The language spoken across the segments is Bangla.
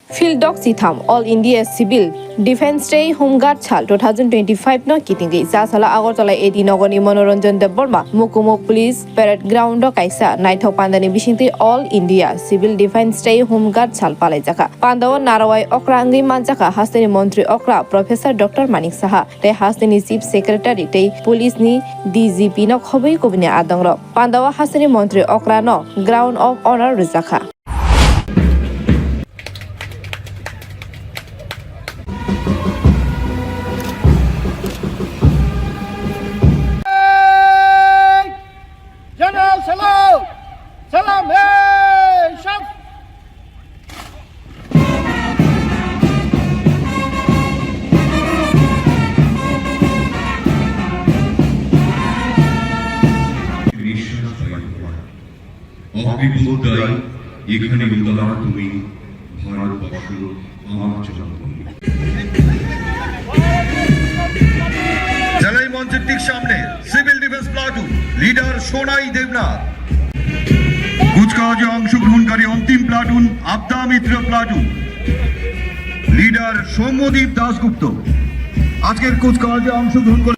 Fieldok Sitham All India Civil Defence Day Homeguard Chal 2025 no kitingi Sasala Agartala Edi Nogoni Monoranjan Deborma Mukumo Police Parade Ground Kaisa Naithok Pandani Bishinti All India Civil Defence Day Homeguard Chal Palajaka Pandawa Narawai Okrangi Manjaka Hastani Montri Okra Professor Dr. Manik Saha Te Hastani Chief Secretary Te Police ni DGP no Khobei Kobini Adangro Pandawa Hastani Montri Okra no Ground of Honor Rizaka Salam, hey, shaf. অগ্নিবোধাই এখানে উদার তুমি ভারতবর্ষ আমার জন্মভূমি। জেলাই মঞ্চের ঠিক সামনে civil defence platoon leader Sonai Debnath, কুচকাওয়াজে অংশগ্রহণকারী অন্তিম প্লাটুন আবদা মিত্র প্লাটুন লিডার সৌম্যদীপ দাশগুপ্ত আজকের কুচকাওয়াজে অংশগ্রহণ করে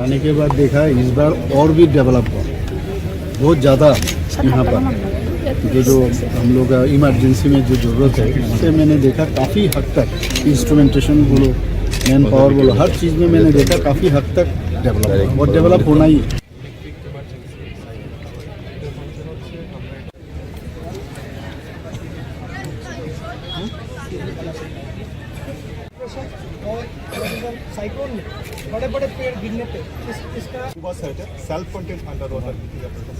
आने के बाद देखा इस बार और भी डेवलप हुआ बहुत ज़्यादा यहाँ पर जो हम लोग इमरजेंसी में जो ज़रूरत है उससे मैंने देखा काफ़ी हद तक इंस्ट्रूमेंटेशन बोलो मैन पावर बोलो हर चीज़ में मैंने देखा काफ़ी हद तक डेवलप हुआ और डेवलप होना ही है। साइक्लोन में बड़े बड़े पेड़ गिरने पे इसका self content under water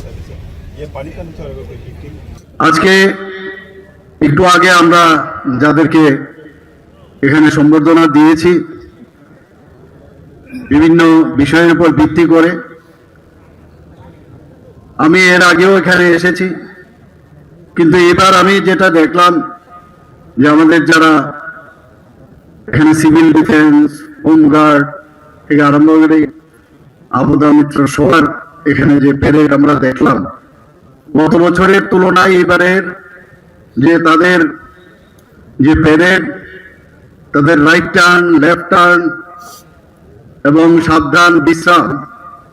service है ये पानी का नीचे আজকে একটু আগে আমরা যাদেরকে এখানে সম্বর্ধনা দিয়েছি বিভিন্ন বিষয়ের উপর ভিত্তি করে আমি এর আগেও এখানে এসেছি, কিন্তু এবার আমি যেটা দেখলাম যে আমাদের যারা এখানে সিভিল ডিফেন্স হোমগার্ড থেকে আরম্ভ করে আবদা মিত্র সবার এখানে যে প্যারেড আমরা দেখলাম গত বছরের তুলনায় এবারের যে তাদের যে প্যারেড তাদের রাইট টার্ন লেফট টার্ন এবং সাবধান বিশ্রাম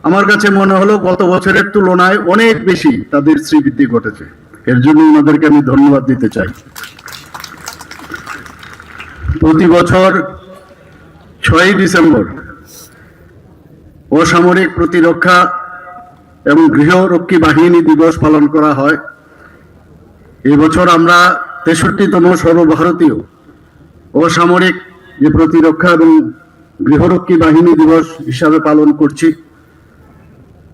আমার কাছে মনে হলো গত বছরের তুলনায় অনেক বেশি তাদের শ্রীবৃদ্ধি ঘটেছে। এর জন্য ওনাদেরকে আমি ধন্যবাদ দিতে চাই। প্রতি বছর 6ই ডিসেম্বর অসামরিক প্রতিরক্ষা এবং গৃহরক্ষী বাহিনী দিবস পালন করা হয়। এবছর আমরা 63তম সর্বভারতীয় অসামরিক যে প্রতিরক্ষা এবং গৃহরক্ষী বাহিনী দিবস হিসাবে পালন করছি।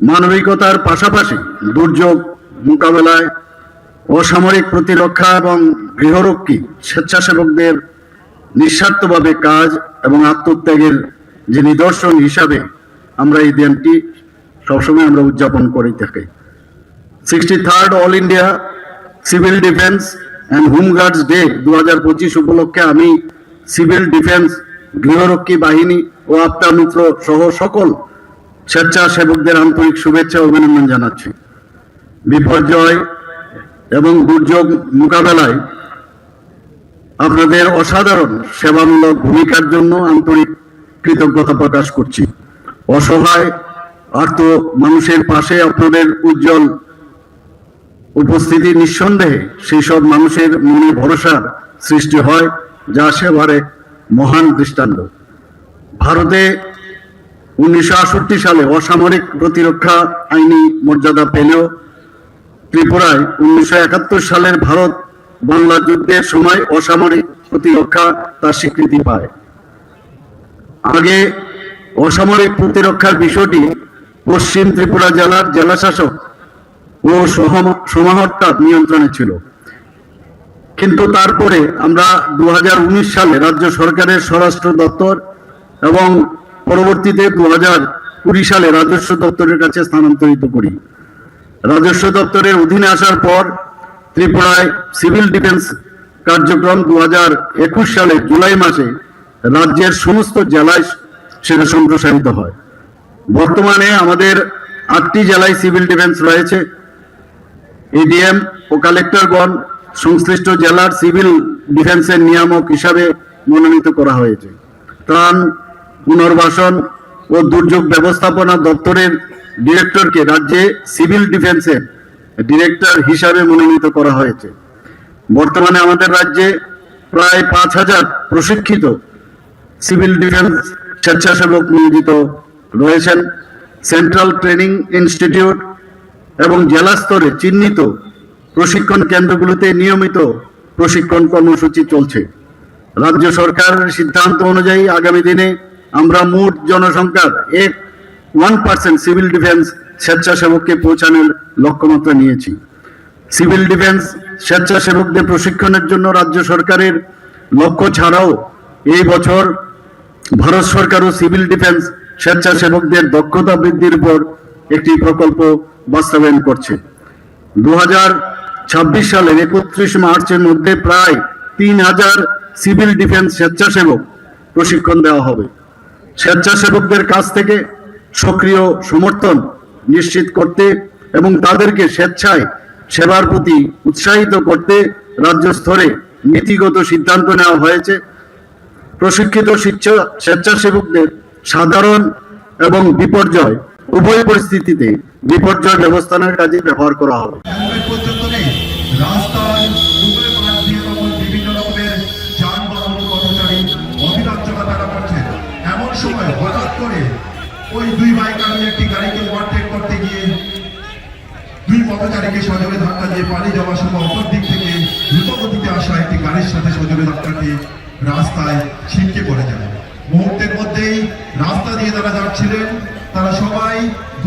মানবিকতার পাশাপাশি দুর্যোগ মোকাবেলায় অসামরিক প্রতিরক্ষা এবং গৃহরক্ষী স্বেচ্ছাসেবকদের নিঃস্বার্থভাবে কাজ এবং আত্মত্যাগের যে নিদর্শন হিসাবে আমরা এই দিনটি সবসময় আমরা উদযাপন করে থাকি। 63rd all India civil defence and হোমগার্ডস day 2025 উপলক্ষে আমি সিভিল ডিফেন্স গৃহরক্ষী বাহিনী ও আবদা মিত্র সহ সকল স্বেচ্ছাসেবকদের আন্তরিক শুভেচ্ছা ও অভিনন্দন জানাচ্ছি। বিপর্যয় এবং দুর্যোগ মোকাবেলায় আপনাদের অসাধারণ সেবামূলক ভূমিকার জন্য আন্তরিক কৃতজ্ঞতা প্রকাশ করছি। অসহায় আর্ত মানুষের পাশে আপনাদের উজ্জ্বল উপস্থিতি নিঃসন্দেহে সেই সব মানুষের মনে ভরসার সৃষ্টি হয় যা সেবারে মহান দৃষ্টান্ত। ভারতে 1968 সালে অসামরিক প্রতিরক্ষা আইনি মর্যাদা পেলেও ত্রিপুরায় 1971 সালের ভারত বাংলা যুদ্ধের সময় অসামরিক প্রতিরক্ষা তার স্বীকৃতি পায়। আগে অসামরিক প্রতিরক্ষার বিষয়টি পশ্চিম ত্রিপুরা জেলার জেলাশাসক ও সমাহর্তার নিয়ন্ত্রণে ছিল, কিন্তু তারপরে আমরা 2019 সালে রাজ্য সরকারের স্বরাষ্ট্র দপ্তর এবং পরবর্তীতে সালে রাজস্ব দপ্তরের কাছে স্থানান্তরিত করি। রাজস্ব দপ্তরের অধীনে আসার পর ত্রিপুরায় সিভিল ডিফেন্স কার্যক্রম 2021 সালের জুলাই মাসে রাজ্যের সমস্ত জেলায় সেটা সম্প্রসারিত হয়। বর্তমানে আমাদের 8টি জেলায় সিভিল ডিফেন্স রয়েছে। এডিএম ও কালেক্টরগণ সংশ্লিষ্ট জেলার সিভিল ডিফেন্সের নিয়ামক হিসাবে মনোনীত করা হয়েছে। ত্রাণ, পুনর্বাসন ও দুর্যোগ ব্যবস্থাপনা দপ্তরের ডিরেক্টরকে রাজ্যে সিভিল ডিফেন্সের ডিরেক্টর হিসাবে মনোনীত করা হয়েছে। বর্তমানে আমাদের রাজ্যে প্রায় 5000 প্রশিক্ষিত সিভিল ডিফেন্স স্বেচ্ছাসেবক নিয়োজিত রয়েছেন। সেন্ট্রাল ট্রেনিং ইনস্টিটিউট এবং জেলা স্তরে চিহ্নিত প্রশিক্ষণ কেন্দ্রগুলোতে নিয়মিত প্রশিক্ষণ কর্মসূচি চলছে। রাজ্য সরকারের সিদ্ধান্ত অনুযায়ী আগামী দিনে আমরা মোট জনসংখ্যার 1% সিভিল ডিফেন্স স্বেচ্ছাসেবককে পৌঁছানোর লক্ষ্যমাত্রা নিয়েছি। সিভিল ডিফেন্স স্বেচ্ছাসেবকদের প্রশিক্ষণের জন্য রাজ্য সরকারের লক্ষ্য ছাড়াও এই বছর ভারত সরকারও সিভিল ডিফেন্স স্বেচ্ছাসেবকদের দক্ষতা বৃদ্ধির উপর একটি প্রকল্প বাস্তবায়ন করছে। 2026 সালের 31 মার্চের মধ্যে প্রায় 3000 সিভিল ডিফেন্স স্বেচ্ছাসেবক প্রশিক্ষণ দেওয়া হবে। স্বেচ্ছাসেবকদের কাছ থেকে সক্রিয় সমর্থন নিশ্চিত করতে এবং তাদেরকে স্বেচ্ছায় সেবার প্রতি উৎসাহিত করতে রাজ্য স্তরে নীতিগত সিদ্ধান্ত নেওয়া হয়েছে। প্রশিক্ষিত স্বেচ্ছাসেবকদের সাধারণ এবং বিপর্যয় উভয় পরিস্থিতিতে বিপর্যয় ব্যবস্থাপনার কাজে ব্যবহার করা হবে। হেলমেট পর্যন্ত নেই। রাস্তায় উভয় পাশ দিয়ে তখন বিভিন্ন রকমের যানবাহন পথচারী অবিরাম চলাফেরা করছে। এমন সময় হঠাৎ করে ওই দুই বাইক আমি একটি গাড়িকে ওভারটেক করতে গিয়ে দুই পথচারীকে সজোরে ধাক্কা দিয়ে পালিয়ে যাওয়ার সময় অপর দিক থেকে দ্রুত গতিতে আসা একটি গাড়ির সাথে সজোরে ধাক্কা দিয়ে রাস্তায় ছিটকে পড়ে যায়। মুহূর্তের মধ্যেই রাস্তা দিয়ে তারা যাচ্ছিলেন, তারা সবাই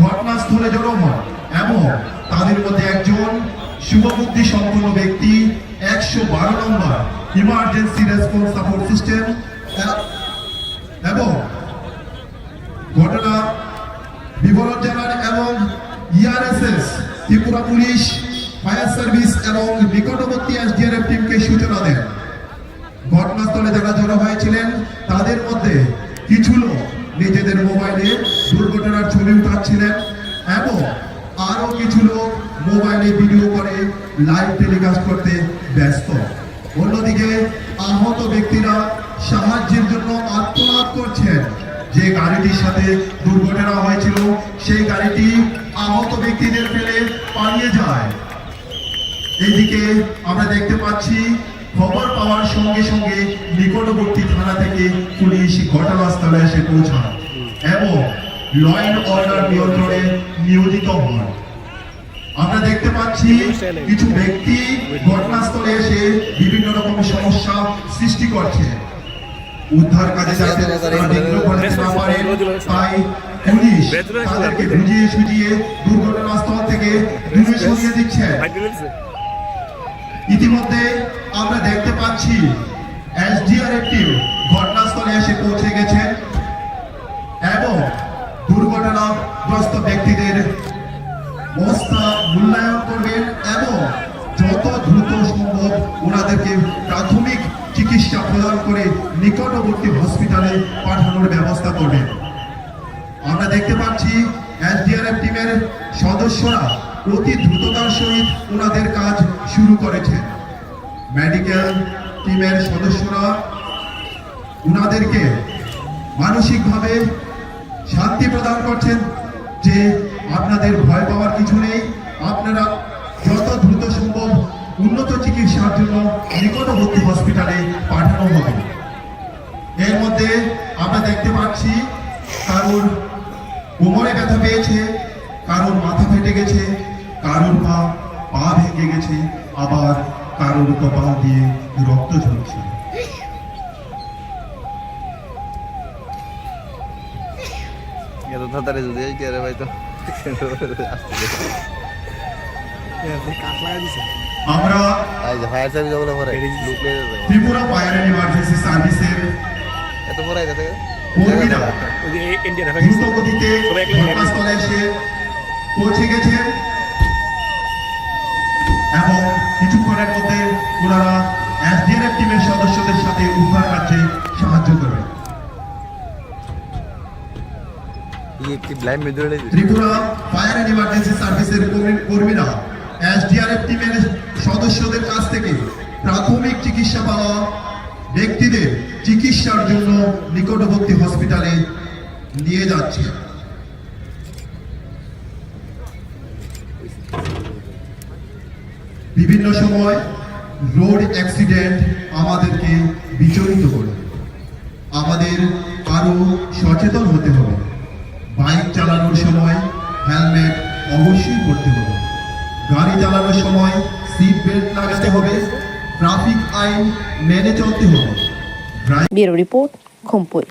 ঘটনাস্থলে জড়ো হন এবং তাদের মধ্যে একজন শুভবুদ্ধি সম্পন্ন ব্যক্তি 112 নম্বর ইমার্জেন্সি রেসপন্স সাপোর্ট সিস্টেম এবং ঘটনা বিবরণ জানান এবং ERSS, Tripura police, fire service এবং নিকটবর্তী এসডিআরএফ টিমকে সূচনা দেন। ঘটনাস্থলে যারা জড়ো হয়েছিলেন তাদের মধ্যে কিছু লোক নিজেদের মোবাইলে দুর্ঘটনার ছবি উঠাচ্ছিলেন এবং আরো কিছু লোক মোবাইলে ভিডিও করে লাইভ টেলিকাস্ট করতে ব্যস্ত। অন্যদিকে আহত ব্যক্তিরা সাহায্যের জন্য আত্মনাদ করছেন। যে গাড়িটির সাথে দুর্ঘটনা হয়েছিল সেই গাড়িটি আহত ব্যক্তিদের ফেলে পালিয়ে যায়। এইদিকে আমরা দেখতে পাচ্ছি খবর পাওয়ার সঙ্গে সঙ্গে নিকটবর্তী থানা থেকে পুলিশ ঘটনাস্থলে এসে পৌঁছান এবং ল অ্যান্ড অর্ডার নিয়ন্ত্রণে নিয়োজিত হন। আমরা দেখতে পাচ্ছি কিছু ব্যক্তি ঘটনাস্থলে এসে বিভিন্ন রকম সমস্যা সৃষ্টি করছে। উদ্ধার কাজে যাতে বিঘ্ন ঘটাতে না পারে তাই পুলিশ তাদেরকে বুঝিয়ে সুঝিয়ে দুর্ঘটনাস্থল থেকে দূরে সরিয়ে দিচ্ছে। ইতিমধ্যে আমরা দেখতে পাচ্ছি এসডিআরএফ টিম ঘটনাস্থলে এসে পৌঁছে গেছে এবং দুর্ঘটনাগ্রস্ত ব্যক্তিদের অবস্থা মূল্যায়ন করবেন এবং যত দ্রুত সম্ভব ওনাদেরকে প্রাথমিক চিকিৎসা প্রদান করে নিকটবর্তী হসপিটালে পাঠানোর ব্যবস্থা করবেন। আমরা দেখতে পাচ্ছি এসডিআরএফ টিমের সদস্যরা অতি দ্রুততার সহিত ওনাদের কাজ শুরু করেছে। মেডিকেল টিমের সদস্যরা ওনাদেরকে মানসিকভাবে শান্তি প্রদান করছেন যে আপনাদের ভয় পাওয়ার কিছু নেই, আপনারা যত দ্রুত সম্ভব উন্নত চিকিৎসার জন্য নিকটবর্তী হসপিটালে পাঠানো হবে। এর মধ্যে আমরা দেখতে পাচ্ছি কারোর কোমরে ব্যথা পেয়েছে, কারোর মাথা ফেটে গেছে, কারোর পা ভেঙে গেছে, আবার কারোর কপাল দিয়ে রক্ত ঝরছে। আমরা ত্রিপুরা ফায়ার অ্যান্ড ইমার্জেন্সি সার্ভিসের কর্মীরা দ্রুত গতিতে ঘটনাস্থলে এসে পৌঁছে গেছেন এবং কিছুক্ষণের মধ্যে ওনারা এসডিআরএফ টিমের সদস্যদের সাথে উদ্ধার কাজে সাহায্য করবেন। ত্রিপুরা ফায়ার অ্যান্ড ইমার্জেন্সি সার্ভিসের কর্মীরা এসডিআরএফ টিমের সদস্যদের কাছ থেকে প্রাথমিক চিকিৎসা পাওয়া ব্যক্তিদের চিকিৎসার জন্য নিকটবর্তী হসপিটালে নিয়ে যাচ্ছে। বিভিন্ন সময় রোড অ্যাক্সিডেন্ট আমাদেরকে বিচলিত করে, আমাদের আরো সচেতন হতে হবে। বাইক চালানোর সময় হেলমেট অবশ্যই পরতে হবে, গাড়ি চালানোর সময় সিট বেল্ট লাগাতে হবে, ট্রাফিক আইন মেনে চলতে হবে। Bureau report, খুমপুর।